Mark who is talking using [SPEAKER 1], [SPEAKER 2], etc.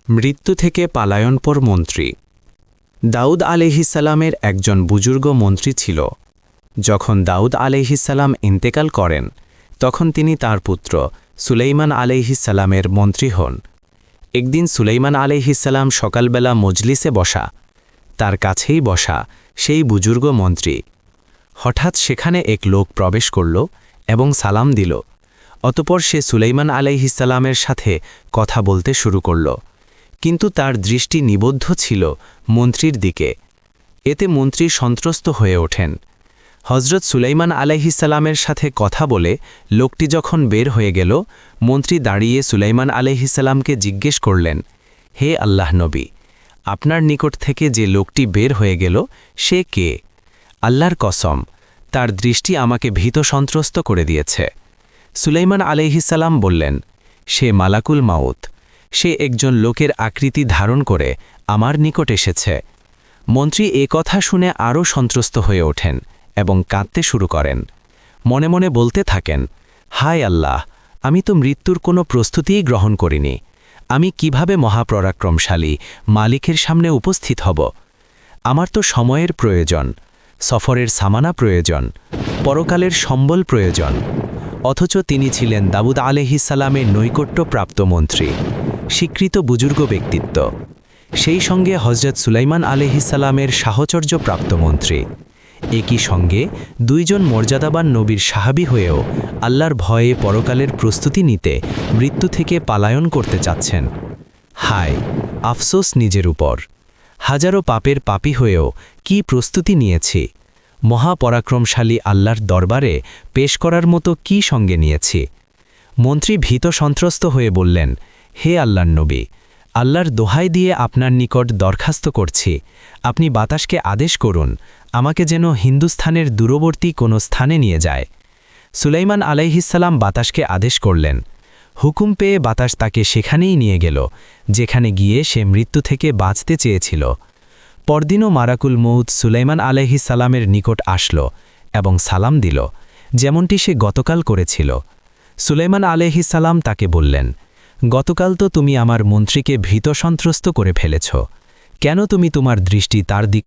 [SPEAKER 1] মৃত্যু থেকে পালায়নপর মন্ত্রী। দাউদ আলাইহিসসালামের একজন বুজুর্গ মন্ত্রী ছিল। যখন দাউদ আলাইহিসসালাম ইন্তেকাল করেন তখন তিনি তার পুত্র সুলাইমান আলাইহিসসালামের মন্ত্রী হন। একদিন সুলাইমান আলাইহিসসালাম সকালবেলা মজলিসে বসা, তার কাছেই বসা সেই বুজুর্গ মন্ত্রী। হঠাৎ সেখানে এক লোক প্রবেশ করল এবং সালাম দিল। অতঃপর সে সুলাইমান আলাইহিসসালামের সাথে কথা বলতে শুরু করল, কিন্তু তার দৃষ্টি নিবদ্ধ ছিল মন্ত্রীর দিকে। এতে মন্ত্রী সন্ত্রস্ত হয়ে ওঠেন। হজরত সুলাইমান আলাইহিসসালামের সাথে কথা বলে লোকটি যখন বের হয়ে গেল, মন্ত্রী দাঁড়িয়ে সুলাইমান আলাইহিসসালামকে জিজ্ঞেস করলেন, হে আল্লাহ নবী, আপনার নিকট থেকে যে লোকটি বের হয়ে গেল সে কে? আল্লাহর কসম, তার দৃষ্টি আমাকে ভীত সন্ত্রস্ত করে দিয়েছে। সুলাইমান আলাইহিসসালাম বললেন, সে মালাকুল মাউত। সে একজন লোকের আকৃতি ধারণ করে আমার নিকট এসেছে। মন্ত্রী এ কথা শুনে আরও সন্ত্রস্ত হয়ে ওঠেন এবং কাঁদতে শুরু করেন। মনে মনে বলতে থাকেন, হায় আল্লাহ, আমি তো মৃত্যুর কোনো প্রস্তুতিই গ্রহণ করিনি। আমি কিভাবে মহাপরাক্রমশালী মালিকের সামনে উপস্থিত হব? আমার তো সময়ের প্রয়োজন, সফরের সামানা প্রয়োজন, পরকালের সম্বল প্রয়োজন। অথচ তিনি ছিলেন দাউদ আলাইহিসসালামের নৈকট্যপ্রাপ্ত মন্ত্রী, স্বীকৃত বুজুর্গ ব্যক্তিত্ব। সেই সঙ্গে হজরত সুলাইমান আলাইহিসসালামের সাহচর্যপ্রাপ্ত মন্ত্রী। একই সঙ্গে দুইজন মর্যাদাবান নবীর সাহাবী হয়েও আল্লাহর ভয়ে পরকালের প্রস্তুতি নিতে মৃত্যু থেকে পালায়ন করতে চাচ্ছেন। হায় আফসোস নিজের উপর! হাজারো পাপের পাপী হয়েও কি প্রস্তুতি নিয়েছি! মহাপরাক্রমশালী আল্লাহর দরবারে পেশ করার মতো কি সঙ্গে নিয়েছি! মন্ত্রী ভীত সন্ত্রস্ত হয়ে বললেন, হে আল্লাহর নবী, আল্লাহর দোহাই দিয়ে আপনার নিকট দরখাস্ত করছি, আপনি বাতাসকে আদেশ করুন আমাকে যেন হিন্দুস্থানের দূরবর্তী কোনো স্থানে নিয়ে যায়। সুলাইমান আলাইহিসসালাম বাতাসকে আদেশ করলেন। হুকুম পেয়ে বাতাস তাকে সেখানেই নিয়ে গেল যেখানে গিয়ে সে মৃত্যু থেকে বাঁচতে চেয়েছিল। পরদিনও মারাকুল মউত সুলাইমান আলাইহিসসালামের নিকট আসল এবং সালাম দিল, যেমনটি সে গতকাল করেছিল। সুলাইমান আলাইহিসসালাম তাকে বললেন, গতকাল তো তুমি আমার মন্ত্রীকে ভীত সন্ত্রস্ত করে ফেলেছ, কেন তুমি তোমার দৃষ্টি তার দিক